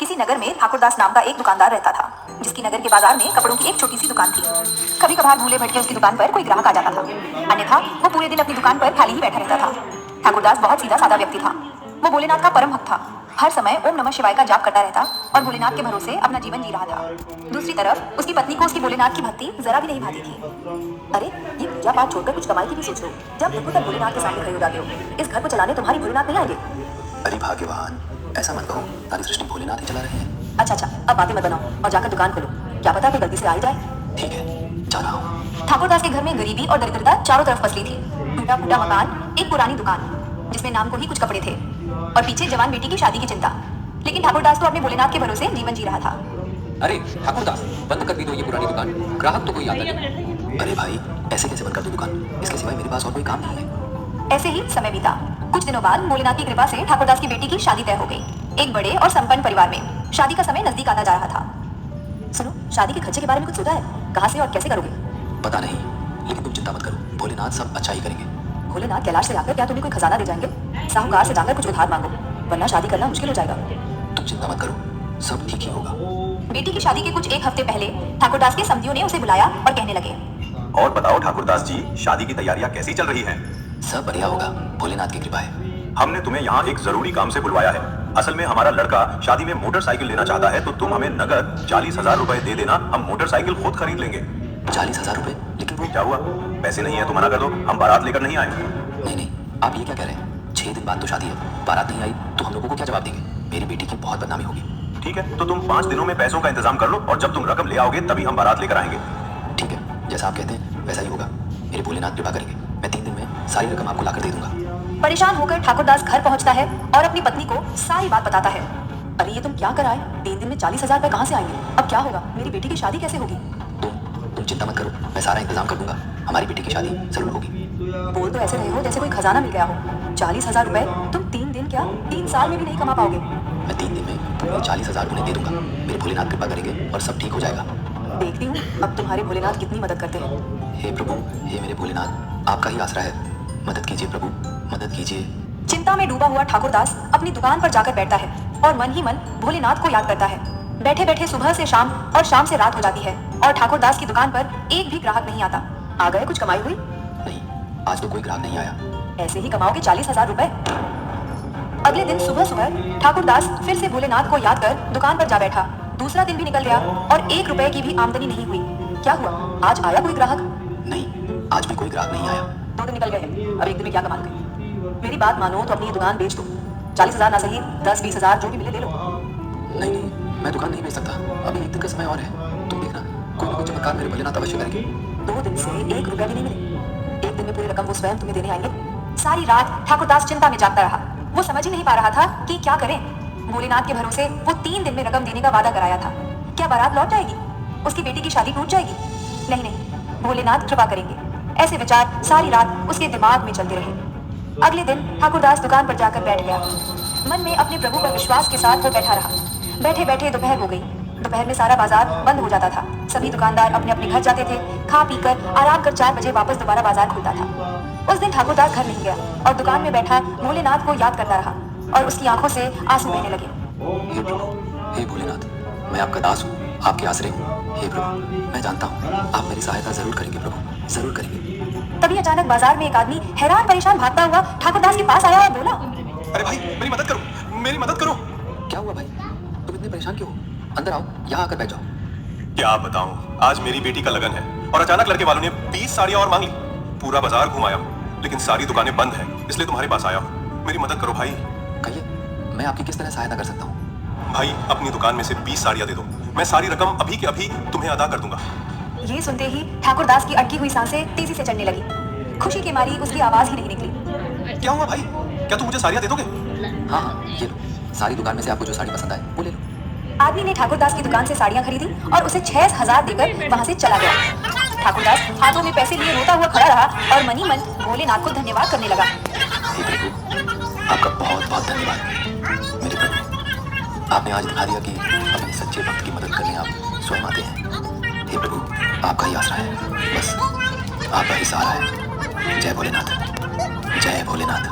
किसी नगर में ठाकुरदास नाम का एक दुकानदार रहता था, जिसकी नगर के बाजार में कपड़ों की एक छोटी सी दुकान थी। कभी कभार भूले भटके उसकी दुकान पर कोई ग्राहक आ जाता था, अन्यथा वो पूरे दिन अपनी दुकान पर खाली ही बैठा रहता था। ठाकुरदास बहुत सीधा साधा व्यक्ति था। वो भोलेनाथ का परम भक्त था। हर समय ओम नमः शिवाय का जाप करता रहता और भोलेनाथ के भरोसे अपना जीवन जी रहा था। दूसरी तरफ उसकी पत्नी को उसकी भोलेनाथ की भक्ति जरा भी नहीं भाती थी। अरे, ये पूजा पाठ छोड़कर कुछ कमाई की भी सोच लो। जब देखो तब भोलेनाथ के सामने खड़े हो जाते हो। इस घर को चलाने तुम्हारी भोलेनाथ नहीं आएंगे। अरे भाग्यवान, ऐसा मत कहो। सारी सृष्टि भोलेनाथ ही चला रहे हैं। अच्छा, अब बातें मत बनाओ और जाकर दुकान खोलो। क्या पता कोई गलती से आ ही जाए। ठीक है, जा रहा हूँ। ठाकुरदास के घर में गरीबी और दरिद्रता चारों तरफ पसरी थी। टूटा फूटा मकान, एक पुरानी दुकान जिसमें नाम को ही कुछ कपड़े थे और पीछे जवान बेटी की शादी की चिंता। लेकिन ठाकुरदास तो अपने भोलेनाथ के भरोसे जीवन जी रहा था। अरे ठाकुरदास, बंद कर दी दो ये पुरानी दुकान, ग्राहक तो कोई आता नहीं। अरे भाई, ऐसे कैसे बंद कर दो दुकान? इसके सिवाय मेरे पास और कोई काम नहीं है। ऐसे ही समय बीता। कुछ दिनों बाद भोलेनाथ की कृपा से ठाकुरदास की बेटी की शादी तय हो गई, एक बड़े और संपन्न परिवार में। शादी का समय नजदीक आता जा रहा था। सुनो, शादी के खर्चे के बारे में कुछ सोचा है? कहाँ से और कैसे करोगे? पता नहीं, लेकिन तुम चिंता मत करो, भोलेनाथ सब अच्छा ही करेंगे। भोलेनाथ कैलाश से आकर क्या तुम्हें कोई खजाना दे जाएंगे? साहूकार से जाकर कुछ उधार मांगो, वरना शादी करना मुश्किल हो जाएगा। तुम चिंता मत करो, सब ठीक ही होगा। बेटी की शादी के कुछ एक हफ्ते पहले ठाकुरदास के समधियों ने उसे बुलाया और कहने लगे, और बताओ ठाकुरदास जी, शादी की तैयारियां कैसी चल रही हैं? सब बढ़िया होगा, भोलेनाथ की कृपा है। हमने तुम्हें यहाँ एक जरूरी काम से बुलवाया है। असल में हमारा लड़का शादी में मोटरसाइकिल लेना चाहता है, तो तुम हमें नगद 40,000 रुपए दे देना, हम मोटरसाइकिल खुद खरीद लेंगे। 40,000 रुपए? लेकिन वो क्या हुआ? पैसे नहीं है तो मना कर दो, हम बारात लेकर नहीं आए। नहीं, आप ये क्या कह रहे हैं? 6 दिन बाद तो शादी है, बारात नहीं आई तो हम लोगों को क्या जवाब देंगे? मेरी बेटी की बहुत बदनामी होगी। ठीक है, तो तुम 5 दिनों में पैसों का इंतजाम कर लो, और जब तुम रकम ले आओगे तभी हम बारात लेकर आएंगे। ठीक है, जैसा आप कहते हैं वैसा ही होगा। मेरे भोलेनाथ कृपा करेंगे, मैं 3 दिन में सारी रकम आपको लाकर दे दूंगा। परेशान होकर ठाकुरदास घर पहुंचता है और अपनी पत्नी को सारी बात बताता है। अरे, ये तुम क्या कर आए? 3 दिन में 40,000 रुपए कहाँ से आएंगे? अब क्या होगा? मेरी बेटी की शादी कैसे होगी? तुम चिंता मत करो, मैं सारा इंतजाम कर दूंगा। हमारी बेटी की शादी जरूर होगी। बोल तो ऐसे रहे हो जैसे कोई खजाना मिल गया हो। 40,000 रुपए तुम 3 दिन क्या 3 साल में भी नहीं कमा पाओगे। मैं 3 दिन में पूरे 40,000 उन्हें दे दूंगा। मेरे भोलेनाथ कृपा करेंगे और सब ठीक हो जाएगा। देखती हूँ अब तुम्हारे भोलेनाथ कितनी मदद करते हैं। हे प्रभु, हे मेरे भोलेनाथ, आपका ही आसरा है। मदद कीजिए प्रभु, मदद कीजिए। चिंता में डूबा हुआ ठाकुरदास अपनी दुकान पर जाकर बैठता है और मन ही मन भोलेनाथ को याद करता है। बैठे बैठे सुबह से शाम और शाम से रात हो जाती है और ठाकुरदास की दुकान पर एक भी ग्राहक नहीं आता। आ गए कुछ कमाई हुई? नहीं, आज तो कोई ग्राहक नहीं आया। ऐसे ही कमाओगे 40,000 रुपए। अगले दिन सुबह सुबह ठाकुरदास फिर से भोलेनाथ को याद कर दुकान पर जा बैठा। दूसरा दिन भी निकल गया और 1 रुपए की भी आमदनी नहीं हुई। क्या हुआ? आज आया कोई ग्राहक? नहीं, आज भी कोई ग्राहक नहीं आया। 2 दिन निकल गए हैं, अब 1 दिन में क्या कमाओगे? मेरी बात मानो तो अपनी ये दुकान बेच दो। 40,000 ना सही 10-20,000 जो भी मिले ले लो। नहीं, मैं दुकान नहीं बेच सकता, अभी 1 दिन का समय और है। तुम देखना, कोई ना कोई चमत्कार मेरे भोलेनाथ अवश्य करेंगे। 2 दिन से 1 रुपया भी नहीं मिले। 1 दिन में पूरी रकम वो स्वयं तुम्हें देने आएंगे। सारी रात ठाकुरदास चिंता में जागता रहा। वो समझ ही नहीं पा रहा था कि क्या करें। भोलेनाथ के भरोसे वो 3 दिन में रकम देने का वादा कराया था। क्या बारात लौट जाएगी? उसकी बेटी की शादी टूट जाएगी? नहीं, भोलेनाथ कृपा करेंगे। ऐसे विचार सारी रात उसके दिमाग में चलते रहे। अगले दिन ठाकुरदास दुकान पर जाकर बैठ गया। मन में अपने प्रभु पर विश्वास के साथ वो बैठा रहा। बैठे बैठे दोपहर हो गई। दोपहर में सारा बाजार बंद हो जाता था। सभी दुकानदार अपने अपने घर जाते थे। खा पी कर आराम कर 4 बजे वापस दोबारा बाजार खुलता था। उस दिन ठाकुरदास घर नहीं गया और दुकान में बैठा भोलेनाथ को याद करता रहा और उसकी आंखों से आंसू बहने लगे। हे प्रभु, हे भोलेनाथ, मैं आपका दास हूँ, आपके आश्रय हूँ। हे प्रभु, मैं जानता हूँ आप मेरी सहायता जरूर करेंगे प्रभु, जरूर करेंगे। तभी अचानक बाजार में एक आदमी हैरान परेशान भागता हुआ ठाकुरदास के पास आया और बोला, अरे भाई, मेरी मदद करो, मेरी मदद करो। क्या हुआ भाई? तुम इतने परेशान क्यों हो? अंदर आओ, यहाँ आकर बैठ जाओ। क्या बताऊं, आज मेरी बेटी का लगन है और अचानक लड़के वालों ने 20 साड़ियां और मांग ली। पूरा बाजार घुमाया, लेकिन सारी दुकानें बंद हैं, इसलिए तुम्हारे पास आया हूं। मेरी मदद करो भाई। कहिए, मैं आपकी किस तरह सहायता कर सकता हूँ? भाई, अपनी दुकान में से 20 साड़ियां दे दो, मैं सारी रकम अभी के अभी तुम्हें अदा कर दूंगा। ये सुनते ही ठाकुरदास की अटकी हुई सांसें तेजी से चढ़ने लगी। खुशी की मारी उसकी आवाज ही नहीं निकली। क्या हुआ भाई? क्या तुम मुझे साड़ियां दे दोगे? हाँ, ये लो, सारी दुकान में से आपको जो साड़ी पसंद आए वो ले लो। आदमी ने ठाकुरदास की दुकान से साड़ियां खरीदी और उसे 6,000 देकर वहां से चला गया। ठाकुरदास हाथों में पैसे लिए रोता हुआ खड़ा रहा और मनी मन भोलेनाथ को धन्यवाद करने लगा। हे प्रभु, आपका बहुत बहुत धन्यवाद। मेरे प्रभु, आपने आज दिखा दिया कि अपने सच्चे भक्त की मदद करने आप स्वयं आते हैं। हे प्रभु, आपका ही आसरा है, बस आपका ही सहारा है। जय भोलेनाथ, जय भोलेनाथ।